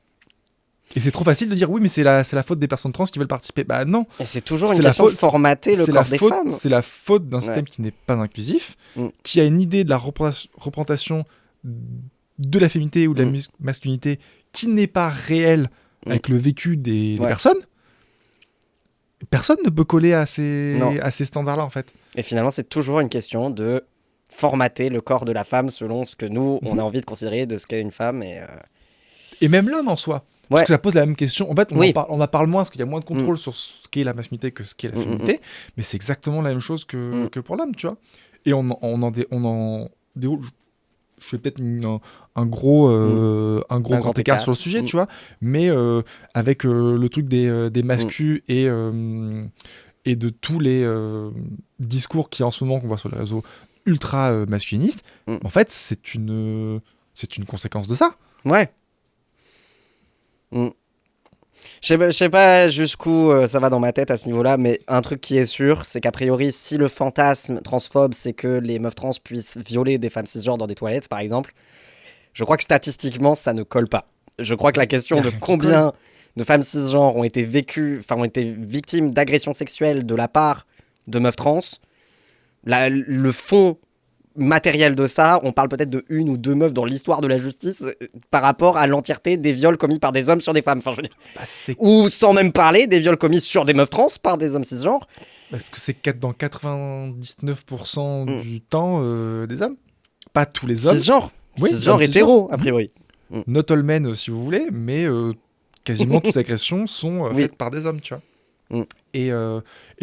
Et c'est trop facile de dire oui, mais c'est la faute des personnes trans qui veulent participer. Bah non. Et c'est toujours une question de formater le corps des femmes. C'est la faute d'un système qui n'est pas inclusif, qui a une idée de la représentation de la féminité ou de la masculinité qui n'est pas réelle avec le vécu des personnes. Personne ne peut coller à ces standards-là, en fait. Et finalement, c'est toujours une question de formater le corps de la femme selon ce que nous, on a envie de considérer de ce qu'est une femme. Et même l'homme en soi. Parce que ça pose la même question. En fait, on en parle moins parce qu'il y a moins de contrôle sur ce qu'est la masculinité que ce qu'est la féminité. Mais c'est exactement la même chose que pour l'homme, tu vois. Et on en déroule. Je fais peut-être un gros grand écart sur le sujet, tu vois. Mais avec le truc des mascus et de tous les discours qui en ce moment qu'on voit sur les réseaux ultra masculinistes, en fait, c'est une conséquence de ça. Ouais. Je sais pas jusqu'où ça va dans ma tête à ce niveau-là, mais un truc qui est sûr, c'est qu'a priori, si le fantasme transphobe, c'est que les meufs trans puissent violer des femmes cisgenres dans des toilettes, par exemple, je crois que statistiquement, ça ne colle pas. Je crois que la question de combien de femmes cisgenres ont été victimes d'agressions sexuelles de la part de meufs trans, le fond matériel de ça, on parle peut-être de 1 ou 2 meufs dans l'histoire de la justice par rapport à l'entièreté des viols commis par des hommes sur des femmes. Enfin, je veux dire, ou sans même parler des viols commis sur des meufs trans par des hommes cisgenres. Parce que c'est dans 99% du temps des hommes. Pas tous les hommes. Cisgenres. Cisgenres hétéros, a priori. Not all men, si vous voulez, mais quasiment toutes les agressions sont faites par des hommes, tu vois. Et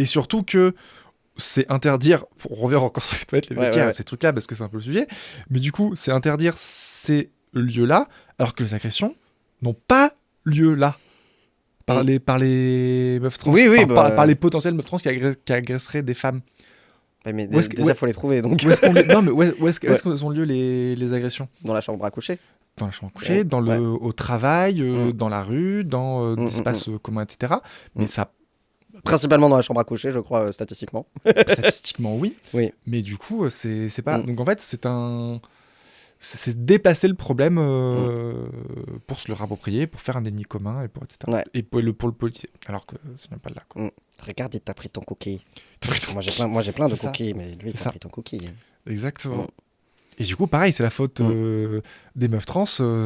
surtout que c'est interdire, on revient encore sur les toilettes, les vestiaires, ces trucs-là, parce que c'est un peu le sujet, mais du coup, c'est interdire ces lieux-là, alors que les agressions n'ont pas lieu là, par les meufs trans, par les potentiels meufs trans qui agresseraient des femmes. Mais déjà, il faut les trouver, donc. Où est-ce qu'elles ont lieu, les agressions ? Dans la chambre à coucher. Dans la chambre à coucher, au travail, dans la rue, dans des espaces communs, etc. Mais ça... Principalement dans la chambre à coucher, je crois, statistiquement. Statistiquement, oui. Mais du coup, c'est pas... Donc en fait, c'est déplacer le problème pour se le rapproprier, pour faire un ennemi commun, et pour etc. Et pour le policier. Alors que c'est même pas là, quoi. Regarde, t'as pris ton cookie. Moi, j'ai plein de cookies, mais lui, t'as pris ton cookie. Exactement. Et du coup, pareil, c'est la faute des meufs trans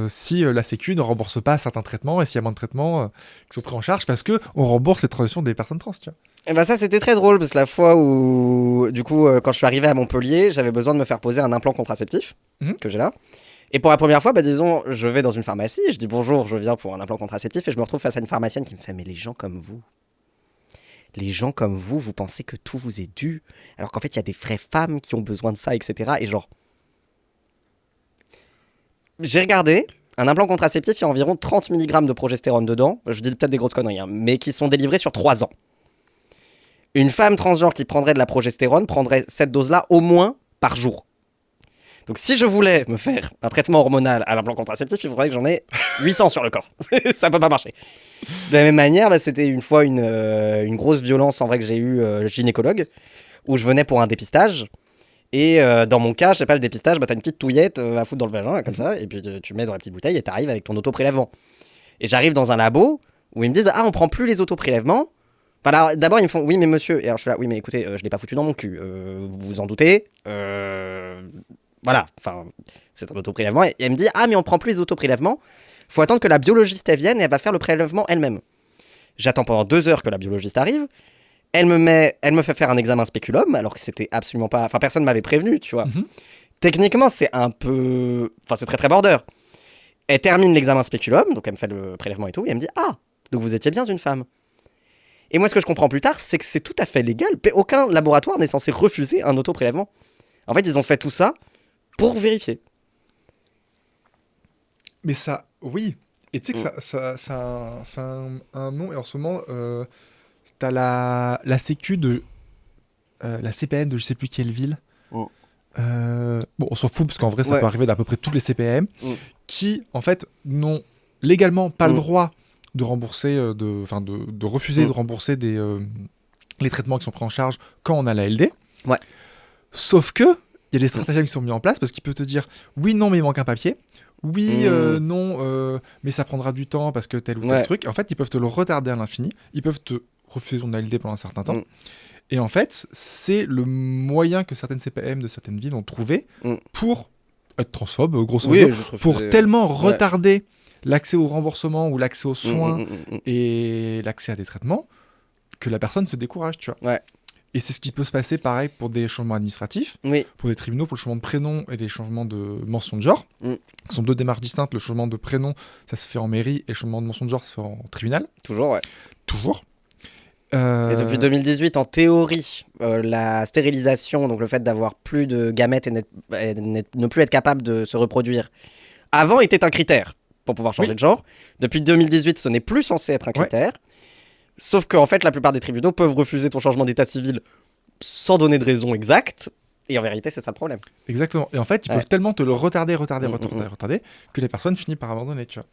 si la Sécu ne rembourse pas certains traitements et s'il y a moins de traitements qui sont pris en charge parce qu'on rembourse les transitions des personnes trans, tu vois. Et bah ça, c'était très drôle parce que la fois où, du coup, quand je suis arrivé à Montpellier, j'avais besoin de me faire poser un implant contraceptif que j'ai là. Et pour la première fois, disons, je vais dans une pharmacie, je dis bonjour, je viens pour un implant contraceptif et je me retrouve face à une pharmacienne qui me fait « Mais les gens comme vous, vous pensez que tout vous est dû alors qu'en fait, il y a des vraies femmes qui ont besoin de ça, etc. » Et genre... J'ai regardé, un implant contraceptif, il y a environ 30 mg de progestérone dedans, je dis peut-être des grosses conneries, mais qui sont délivrés sur 3 ans. Une femme transgenre qui prendrait de la progestérone prendrait cette dose-là au moins par jour. Donc si je voulais me faire un traitement hormonal à l'implant contraceptif, il faudrait que j'en ai 800 sur le corps. Ça peut pas marcher. De la même manière, c'était une fois une grosse violence en vrai que j'ai eu gynécologue, où je venais pour un dépistage. Et dans mon cas, je sais pas, le dépistage, t'as une petite touillette à foutre dans le vagin, comme ça, et puis tu mets dans la petite bouteille et t'arrives avec ton auto-prélèvement. Et j'arrive dans un labo où ils me disent « Ah, on prend plus les auto-prélèvements ». Enfin, alors, d'abord, ils me font « Oui, mais monsieur ». Et alors, je suis là « Oui, mais écoutez, je l'ai pas foutu dans mon cul. Vous vous en doutez voilà, enfin, c'est un auto-prélèvement. Et elle me dit « Ah, mais on prend plus les auto-prélèvements. Faut attendre que la biologiste, elle vienne et elle va faire le prélèvement elle-même. » J'attends pendant 2 heures que la biologiste arrive. Elle me fait faire un examen spéculum, alors que c'était absolument pas... Enfin, personne m'avait prévenu, tu vois. Techniquement, c'est un peu... Enfin, c'est très, très border. Elle termine l'examen spéculum, donc elle me fait le prélèvement et tout, et elle me dit « Ah, donc vous étiez bien une femme. » Et moi, ce que je comprends plus tard, c'est que c'est tout à fait légal. Aucun laboratoire n'est censé refuser un auto-prélèvement. En fait, ils ont fait tout ça pour vérifier. Mais ça, oui. Et tu sais que ça a un nom, et en ce moment, t'as la sécu de... la CPM de je sais plus quelle ville. Bon, on s'en fout, parce qu'en vrai, ça peut arriver d'à peu près toutes les CPM, qui, en fait, n'ont légalement pas le droit de rembourser, de refuser de rembourser les traitements qui sont pris en charge quand on a la LD. Ouais. Sauf que il y a des stratagèmes qui sont mis en place parce qu'ils peuvent te dire oui, non, mais il manque un papier. Oui, non, mais ça prendra du temps parce que tel ou tel truc. En fait, ils peuvent te le retarder à l'infini. Ils peuvent te refuser ton LD pendant un certain temps. Et en fait, c'est le moyen que certaines CPM de certaines villes ont trouvé pour être transphobe, grosso modo, pour tellement retarder l'accès au remboursement ou l'accès aux soins et l'accès à des traitements que la personne se décourage, tu vois. Et c'est ce qui peut se passer, pareil, pour des changements administratifs, pour des tribunaux, pour le changement de prénom et les changements de mention de genre. Ce sont 2 démarches distinctes. Le changement de prénom, ça se fait en mairie, et le changement de mention de genre, ça se fait en tribunal. Toujours. Et depuis 2018, en théorie, la stérilisation, donc le fait d'avoir plus de gamètes et ne plus être capable de se reproduire, avant était un critère pour pouvoir changer de genre. Depuis 2018, ce n'est plus censé être un critère. Sauf qu'en fait, la plupart des tribunaux peuvent refuser ton changement d'état civil sans donner de raison exacte. Et en vérité, c'est ça le problème. Exactement. Et en fait, ils peuvent tellement te le retarder que les personnes finissent par abandonner, tu vois.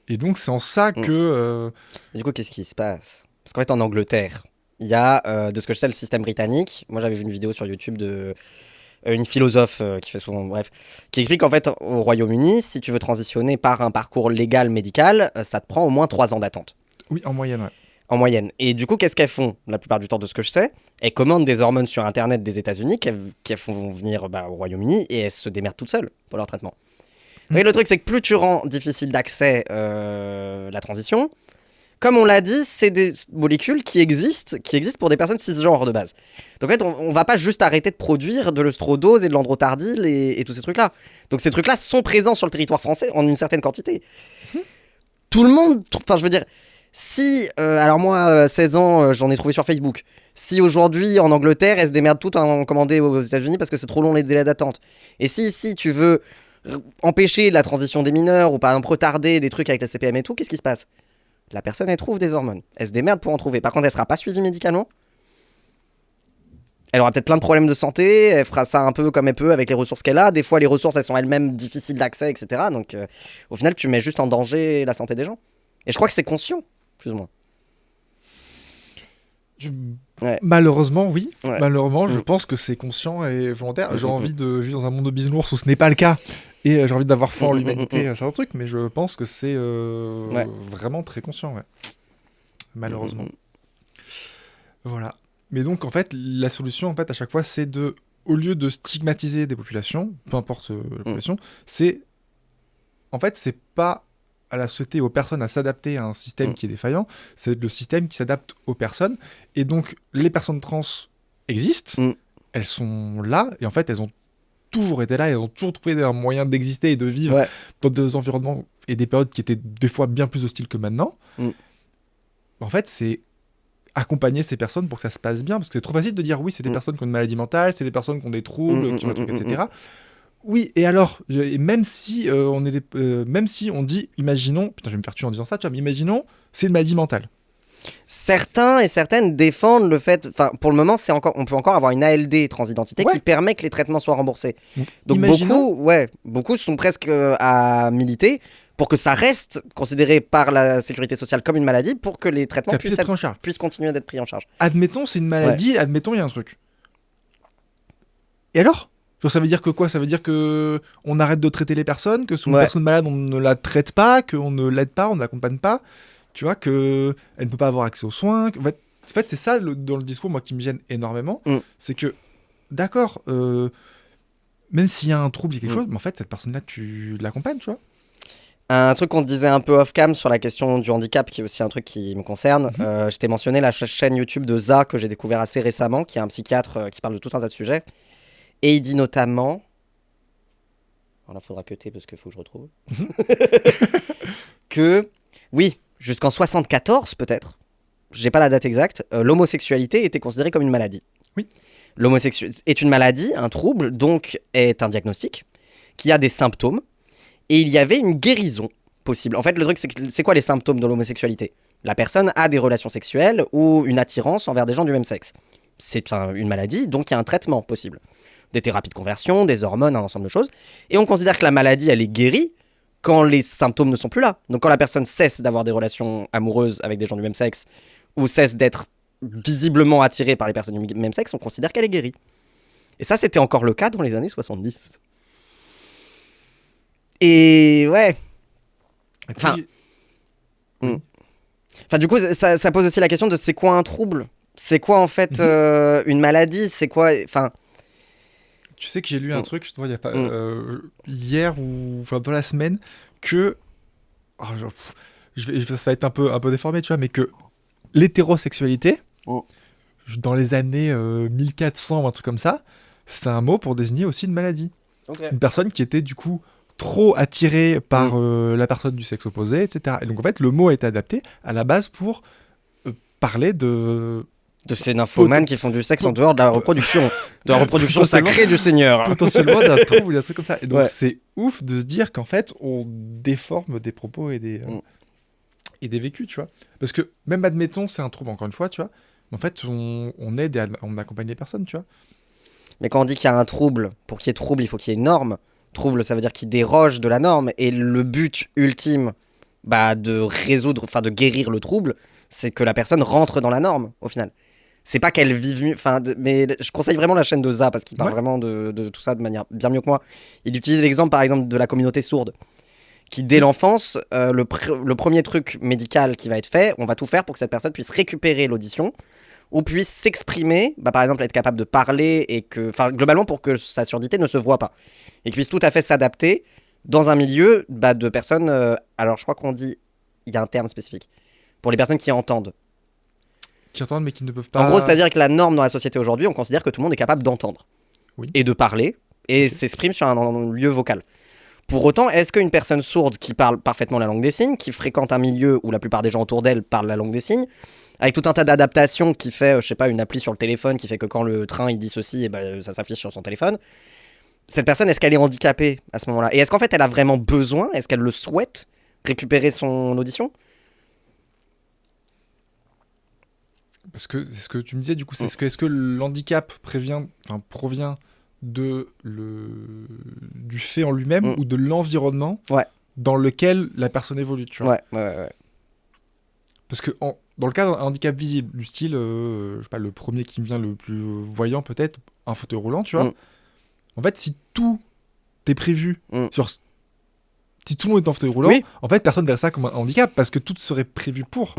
Et donc, c'est en ça que... Du coup, qu'est-ce qui se passe ? Parce qu'en fait, en Angleterre, il y a, de ce que je sais, le système britannique. Moi, j'avais vu une vidéo sur YouTube de une philosophe qui fait souvent... Bref, qui explique qu'en fait, au Royaume-Uni, si tu veux transitionner par un parcours légal médical, ça te prend au moins 3 ans d'attente. Oui, en moyenne, En moyenne. Et du coup, qu'est-ce qu'elles font la plupart du temps, de ce que je sais ? Elles commandent des hormones sur Internet des États-Unis qu'elles font venir au Royaume-Uni et elles se démerdent toutes seules pour leur traitement. Et le truc, c'est que plus tu rends difficile d'accès la transition, comme on l'a dit, c'est des molécules qui existent pour des personnes cisgenres de base. Donc en fait, on va pas juste arrêter de produire de l'œstrodose et de l'androtardil et tous ces trucs-là. Donc ces trucs-là sont présents sur le territoire français en une certaine quantité. Tout le monde... Enfin, je veux dire... Si, alors moi, 16 ans, j'en ai trouvé sur Facebook. Si aujourd'hui, en Angleterre, elles se démerdent toutes à en commander aux États-Unis parce que c'est trop long les délais d'attente. Et si tu veux empêcher la transition des mineurs ou par exemple retarder des trucs avec la CPM et tout, qu'est-ce qui se passe ? La personne, elle trouve des hormones. Elle se démerde pour en trouver. Par contre, elle sera pas suivie médicalement. Elle aura peut-être plein de problèmes de santé. Elle fera ça un peu comme elle peut avec les ressources qu'elle a. Des fois, les ressources, elles sont elles-mêmes difficiles d'accès, etc. Donc, au final, tu mets juste en danger la santé des gens. Et je crois que c'est conscient. Plus ou moins. Malheureusement, oui. Malheureusement, je pense que c'est conscient et volontaire. J'ai envie de vivre dans un monde de bisounours où ce n'est pas le cas. Et j'ai envie d'avoir foi en l'humanité, c'est un truc. Mais je pense que c'est vraiment très conscient, malheureusement. Voilà. Mais donc, en fait, la solution, en fait, à chaque fois, c'est de... Au lieu de stigmatiser des populations, peu importe la population, c'est... En fait, c'est pas... à la société, aux personnes à s'adapter à un système qui est défaillant, c'est le système qui s'adapte aux personnes. Et donc, les personnes trans existent, elles sont là, et en fait, elles ont toujours été là, elles ont toujours trouvé un moyen d'exister et de vivre dans des environnements et des périodes qui étaient des fois bien plus hostiles que maintenant. En fait, c'est accompagner ces personnes pour que ça se passe bien, parce que c'est trop facile de dire oui, c'est des personnes qui ont une maladie mentale, c'est des personnes qui ont des troubles, qui ont des trucs, etc. Oui, et alors, même si on dit, imaginons, putain, je vais me faire tuer en disant ça, tu vois, mais imaginons, c'est une maladie mentale. Certains et certaines défendent le fait, enfin pour le moment on peut encore avoir une ALD transidentité qui permet que les traitements soient remboursés. Donc beaucoup sont presque à militer pour que ça reste considéré par la sécurité sociale comme une maladie pour que les traitements puissent continuer d'être pris en charge. Admettons c'est une maladie, admettons il y a un truc. Et alors ? Genre, ça veut dire que quoi ? Ça veut dire que on arrête de traiter les personnes, que si une personne malade on ne la traite pas, qu'on ne l'aide pas, on ne l'accompagne pas. Tu vois, qu'elle ne peut pas avoir accès aux soins. En fait c'est ça dans le discours, moi, qui me gêne énormément. C'est que, d'accord, même s'il y a un trouble, il y a quelque chose, mais en fait, cette personne-là, tu l'accompagnes, tu vois. Un truc qu'on te disait un peu off-cam sur la question du handicap, qui est aussi un truc qui me concerne. Je t'ai mentionné la chaîne YouTube de ZA, que j'ai découvert assez récemment, qui est un psychiatre qui parle de tout un tas de sujets. Et il dit notamment... Alors là, il faudra cutter parce qu'il faut que je retrouve. Que, oui... Jusqu'en 74 peut-être, j'ai pas la date exacte, l'homosexualité était considérée comme une maladie. Oui. L'homosexualité est une maladie, un trouble, donc est un diagnostic, qui a des symptômes, et il y avait une guérison possible. En fait, le truc, c'est quoi les symptômes de l'homosexualité ? La personne a des relations sexuelles ou une attirance envers des gens du même sexe. C'est une maladie, donc il y a un traitement possible. Des thérapies de conversion, des hormones, un ensemble de choses. Et on considère que la maladie, elle est guérie quand les symptômes ne sont plus là. Donc quand la personne cesse d'avoir des relations amoureuses avec des gens du même sexe ou cesse d'être visiblement attirée par les personnes du même sexe, on considère qu'elle est guérie. Et ça, c'était encore le cas dans les années 70. Et ouais. Enfin, du coup, ça pose aussi la question de c'est quoi un trouble ? C'est quoi en fait une maladie ? C'est quoi... Enfin... Tu sais que j'ai lu un truc, il y a pas, hier ou enfin dans la semaine, que ça va être un peu déformé, tu vois, mais que l'hétérosexualité, dans les années 1400 ou un truc comme ça, c'est un mot pour désigner aussi une maladie. Okay. Une personne qui était du coup trop attirée par la personne du sexe opposé, etc. Et donc en fait, le mot a été adapté à la base pour parler de ces nymphomanes qui font du sexe en dehors de la reproduction, sacrée du Seigneur. Potentiellement d'un trouble ou d'un truc comme ça. Et donc c'est ouf de se dire qu'en fait, on déforme des propos et des vécus, tu vois. Parce que même admettons, c'est un trouble, encore une fois, tu vois, mais en fait, on aide et on accompagne les personnes, tu vois. Mais quand on dit qu'il y a un trouble, pour qu'il y ait trouble, il faut qu'il y ait une norme. Trouble, ça veut dire qu'il déroge de la norme. Et le but ultime de résoudre, enfin de guérir le trouble, c'est que la personne rentre dans la norme, au final. C'est pas qu'elle vive mieux, mais je conseille vraiment la chaîne de ZA parce qu'il parle vraiment de tout ça de manière bien mieux que moi. Il utilise l'exemple par exemple de la communauté sourde qui dès l'enfance, le premier truc médical qui va être fait, on va tout faire pour que cette personne puisse récupérer l'audition ou puisse s'exprimer, par exemple être capable de parler et que, globalement pour que sa surdité ne se voit pas et qu'il puisse tout à fait s'adapter dans un milieu de personnes, alors je crois qu'on dit, il y a un terme spécifique, pour les personnes qui entendent. Qui entendent mais qui ne peuvent pas... En gros, c'est-à-dire que la norme dans la société aujourd'hui, on considère que tout le monde est capable d'entendre et de parler et s'exprime sur un lieu vocal. Pour autant, est-ce qu'une personne sourde qui parle parfaitement la langue des signes, qui fréquente un milieu où la plupart des gens autour d'elle parlent la langue des signes, avec tout un tas d'adaptations qui fait, je sais pas, une appli sur le téléphone qui fait que quand le train il dit ceci, et ça s'affiche sur son téléphone, cette personne, est-ce qu'elle est handicapée à ce moment-là ? Et est-ce qu'en fait elle a vraiment besoin, est-ce qu'elle le souhaite, récupérer son audition ? Parce que c'est ce que tu me disais, du coup, est-ce que l'handicap provient du fait en lui-même ou de l'environnement dans lequel la personne évolue, tu vois. Ouais. Parce que dans le cas d'un handicap visible, du style, je sais pas, le premier qui me vient le plus voyant peut-être, un fauteuil roulant, tu vois. En fait, si tout est prévu, si tout le monde est en fauteuil roulant, en fait, personne ne verrait ça comme un handicap parce que tout serait prévu pour.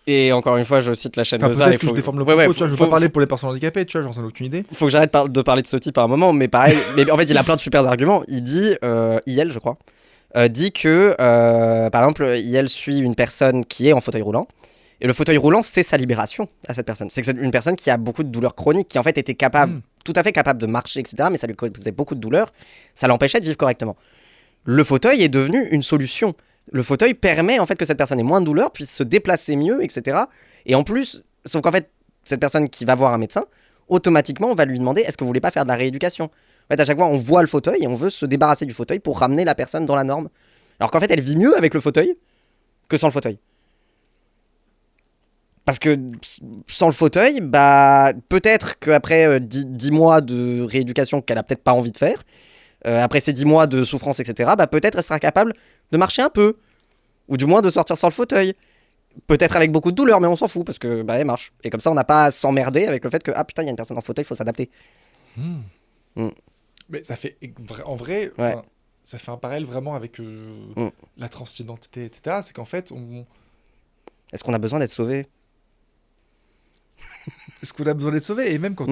Et encore une fois, je cite la chaîne de ZA. Peut-être que je déforme le propos, tu vois, je veux pas parler pour les personnes handicapées, tu vois, j'en ai aucune idée. Faut que j'arrête de parler de ce type à un moment, mais pareil, mais en fait, il a plein de super arguments. Il dit, IL, je crois, dit que, par exemple, IL suit une personne qui est en fauteuil roulant, et le fauteuil roulant, c'est sa libération à cette personne. C'est une personne qui a beaucoup de douleurs chroniques, qui en fait était tout à fait capable de marcher, etc., mais ça lui causait beaucoup de douleurs, ça l'empêchait de vivre correctement. Le fauteuil est devenu une solution. Le fauteuil permet en fait que cette personne ait moins de douleur, puisse se déplacer mieux, etc. Et en plus, sauf qu'en fait, cette personne qui va voir un médecin, automatiquement, on va lui demander est-ce que vous voulez pas faire de la rééducation ? En fait, à chaque fois, on voit le fauteuil et on veut se débarrasser du fauteuil pour ramener la personne dans la norme. Alors qu'en fait, elle vit mieux avec le fauteuil que sans le fauteuil. Parce que sans le fauteuil, bah, peut-être qu'après 10 mois de rééducation qu'elle a peut-être pas envie de faire, après ces 10 mois de souffrance, etc., bah, peut-être elle sera capable de marcher un peu. Ou du moins de sortir sans le fauteuil. Peut-être avec beaucoup de douleur, mais on s'en fout parce que bah, elle marche. Et comme ça, on n'a pas à s'emmerder avec le fait que, ah putain, il y a une personne en fauteuil, il faut s'adapter. Mais ça fait, en vrai, ça fait un parallèle vraiment avec la transidentité, etc. C'est qu'en fait, Est-ce qu'on a besoin d'être sauvé? Est-ce qu'on a besoin d'être sauvé? Et même quand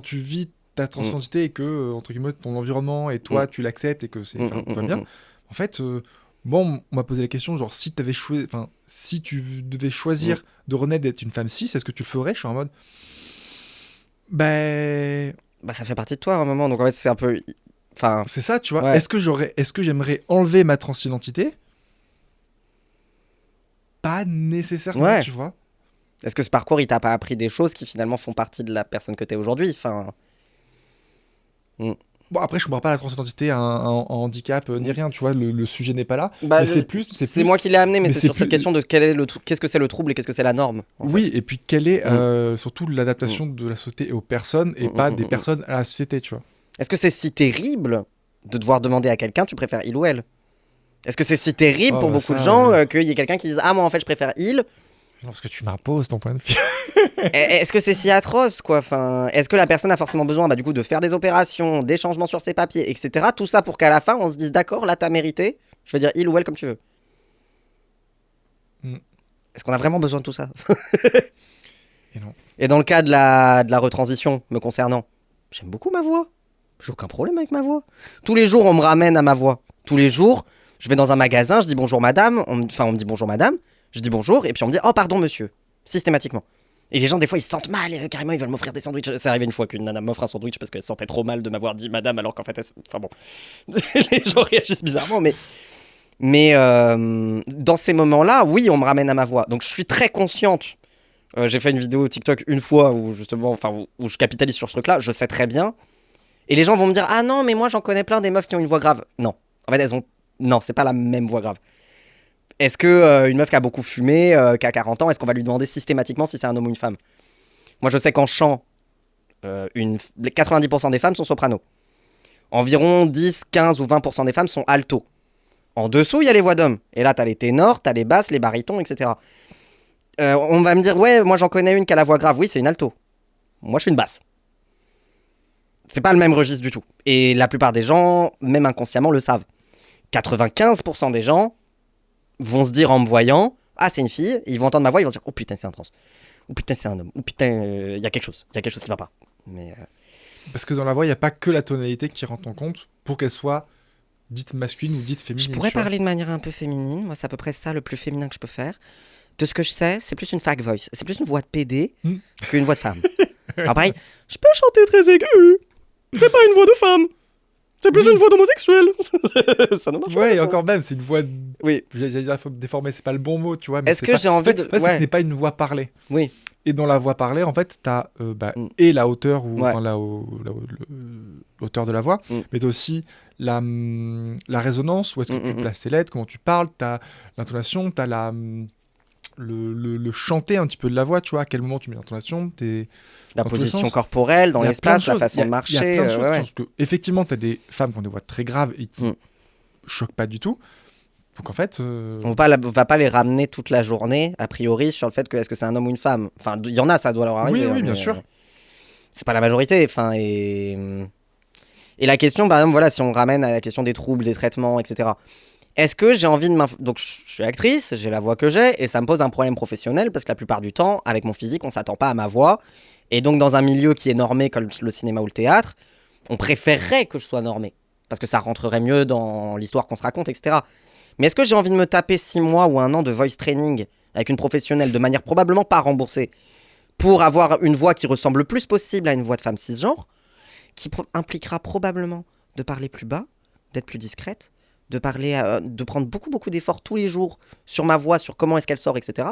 tu vis ta transidentité et que, entre guillemets, ton environnement et toi, tu l'acceptes et que tout va bien, en fait, bon, on m'a posé la question, genre, si tu devais choisir de renaître d'être une femme cis, est-ce que tu le ferais? Je suis en mode... Bah, ça fait partie de toi à un moment, donc en fait, c'est un peu... Enfin... C'est ça, tu vois. Ouais. Est-ce que j'aimerais enlever ma transidentité? Pas nécessairement, tu vois. Est-ce que ce parcours, il t'a pas appris des choses qui finalement font partie de la personne que t'es aujourd'hui? Enfin... Bon, après, je ne comprends pas la transidentité, un handicap, ni rien, tu vois, le sujet n'est pas là. Bah, mais c'est moi qui l'ai amené, mais c'est sur cette question de qu'est-ce que c'est le trouble et qu'est-ce que c'est la norme. Oui, et puis quelle est surtout l'adaptation de la société aux personnes et pas des personnes à la société, tu vois. Est-ce que c'est si terrible de devoir demander à quelqu'un, tu préfères il ou elle? Est-ce que c'est si terrible pour beaucoup de gens qu'il y ait quelqu'un qui dise ah, moi en fait je préfère il? Non, parce que tu m'imposes ton point de vue. Est-ce que c'est si atroce, quoi? Enfin, est-ce que la personne a forcément besoin du coup, de faire des opérations, des changements sur ses papiers, etc. Tout ça pour qu'à la fin, on se dise d'accord, là, t'as mérité. Je veux dire il ou elle comme tu veux. Est-ce qu'on a vraiment besoin de tout ça? Et non. Et dans le cas de la retransition me concernant, j'aime beaucoup ma voix. J'ai aucun problème avec ma voix. Tous les jours, on me ramène à ma voix. Tous les jours, je vais dans un magasin, je dis bonjour madame. On me dit bonjour madame. Je dis bonjour, et puis on me dit « Oh, pardon, monsieur », systématiquement. Et les gens, des fois, ils se sentent mal, et carrément, ils veulent m'offrir des sandwichs. C'est arrivé une fois qu'une nana m'offre un sandwich parce qu'elle se sentait trop mal de m'avoir dit « Madame », alors qu'en fait, enfin bon, les gens réagissent bizarrement, mais dans ces moments-là, oui, on me ramène à ma voix. Donc, je suis très consciente. J'ai fait une vidéo TikTok une fois où, justement, où je capitalise sur ce truc-là, je sais très bien. Et les gens vont me dire « Ah non, mais moi, j'en connais plein des meufs qui ont une voix grave. » Non, en fait, non, c'est pas la même voix grave. Est-ce que une meuf qui a beaucoup fumé, qui a 40 ans, est-ce qu'on va lui demander systématiquement si c'est un homme ou une femme? Moi, je sais qu'en chant, 90% des femmes sont soprano. Environ 10, 15 ou 20% des femmes sont alto. En dessous, il y a les voix d'hommes. Et là, t'as les ténors, t'as les basses, les barytons, etc. On va me dire, ouais, moi j'en connais une qui a la voix grave. Oui, c'est une alto. Moi, je suis une basse. C'est pas le même registre du tout. Et la plupart des gens, même inconsciemment, le savent. 95% des gens vont se dire en me voyant, ah c'est une fille, et ils vont entendre ma voix, ils vont se dire, oh putain c'est un trans, oh putain c'est un homme, oh putain il y a quelque chose qui va pas. Mais parce que dans la voix il y a pas que la tonalité qui rentre en compte pour qu'elle soit dite masculine ou dite féminine. Je pourrais parler de manière un peu féminine, moi c'est à peu près ça le plus féminin que je peux faire. De ce que je sais, c'est plus une fake voice, c'est plus une voix de PD qu'une voix de femme. Alors pareil, je peux chanter très aigu, c'est pas une voix de femme. C'est plus une voix d'homosexuel. Ça ne marche pas. Ouais, et encore même, c'est une voix. Oui. J'allais dire déformée, c'est pas le bon mot, tu vois. Mais est-ce que j'ai envie de. En fait, ce n'est pas une voix parlée. Oui. Et dans la voix parlée, en fait, t'as et la hauteur ou l'auteur de la voix, mais t'as aussi la résonance, où est-ce que tu places tes lettres, comment tu parles, t'as l'intonation, t'as le chanter un petit peu de la voix, tu vois, à quel moment tu mets l'intonation, la position corporelle dans l'espace, la façon de marcher. Il y a plein de choses. Parce que, effectivement, tu as des femmes qui ont des voix très graves et qui choquent pas du tout. Donc en fait... On va pas les ramener toute la journée, a priori, sur le fait que est-ce que c'est un homme ou une femme. Enfin, il y en a, ça doit leur arriver. Oui, bien sûr. C'est pas la majorité. Enfin, et la question, par exemple, voilà, si on ramène à la question des troubles, des traitements, etc. Est-ce que j'ai envie de Donc, je suis actrice, j'ai la voix que j'ai, et ça me pose un problème professionnel, parce que la plupart du temps, avec mon physique, on s'attend pas à ma voix. Et donc, dans un milieu qui est normé, comme le cinéma ou le théâtre, on préférerait que je sois normé. Parce que ça rentrerait mieux dans l'histoire qu'on se raconte, etc. Mais est-ce que j'ai envie de me taper 6 mois ou 1 an de voice training avec une professionnelle, de manière probablement pas remboursée, pour avoir une voix qui ressemble le plus possible à une voix de femme cisgenre, qui impliquera probablement de parler plus bas, d'être plus discrète, de prendre beaucoup d'efforts tous les jours sur ma voix, sur comment est-ce qu'elle sort, etc.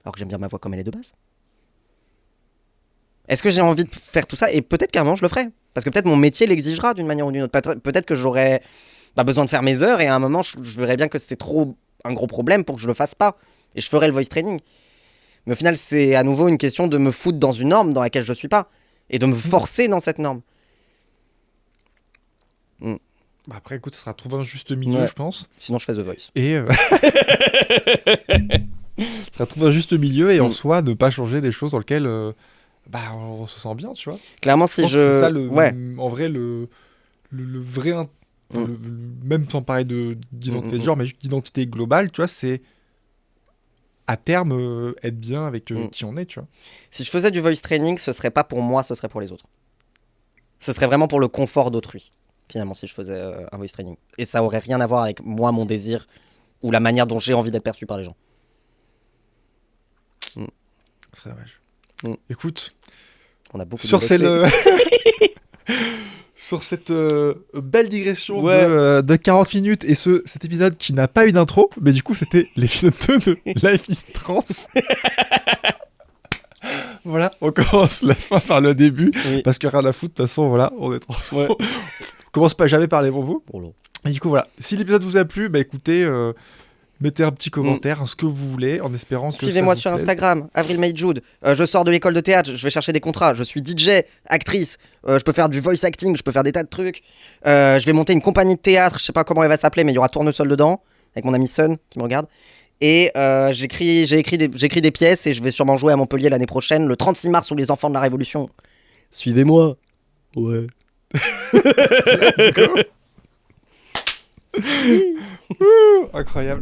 Alors que j'aime bien ma voix comme elle est de base. Est-ce que j'ai envie de faire tout ça? Et peut-être qu'à un moment je le ferai. Parce que peut-être mon métier l'exigera d'une manière ou d'une autre. Peut-être que j'aurai besoin de faire mes heures et à un moment je verrai bien que c'est trop un gros problème pour que je le fasse pas. Et je ferai le voice training. Mais au final, c'est à nouveau une question de me foutre dans une norme dans laquelle je suis pas. Et de me forcer dans cette norme. Bah après, écoute, ça sera trouver un juste milieu, je pense. Sinon, je fais The Voice. Et ça sera trouver un juste milieu et en soi, ne pas changer des choses dans lesquelles on se sent bien, tu vois. Clairement, si je... C'est ça, en vrai, le vrai... même sans parler d'identité de genre, mais juste d'identité globale, tu vois, c'est à terme être bien avec qui on est, tu vois. Si je faisais du voice training, ce serait pas pour moi, ce serait pour les autres. Ce serait vraiment pour le confort d'autrui, finalement, si je faisais un voice training. Et ça aurait rien à voir avec moi, mon désir, ou la manière dont j'ai envie d'être perçu par les gens. Ce serait dommage. Écoute, on a beaucoup sur cette belle digression de 40 minutes et cet épisode qui n'a pas eu d'intro, mais du coup c'était l'épisode 2 de Life is Trans. Voilà, on commence la fin par le début, parce que rien à foutre, de toute façon, voilà, on est trans. On commence pas jamais par les bons mots. Et du coup, voilà, si l'épisode vous a plu, bah écoutez, mettez un petit commentaire, ce que vous voulez, en espérant que suivez-moi sur Instagram, Avril May Jude. Je sors de l'école de théâtre, je vais chercher des contrats. Je suis DJ, actrice. Je peux faire du voice acting, je peux faire des tas de trucs. Je vais monter une compagnie de théâtre, je sais pas comment elle va s'appeler, mais il y aura Tournesol dedans, avec mon ami Sun qui me regarde. Et j'écris des pièces et je vais sûrement jouer à Montpellier l'année prochaine, le 36 mars sous les enfants de la Révolution. Suivez-moi. Ouais. Incroyable.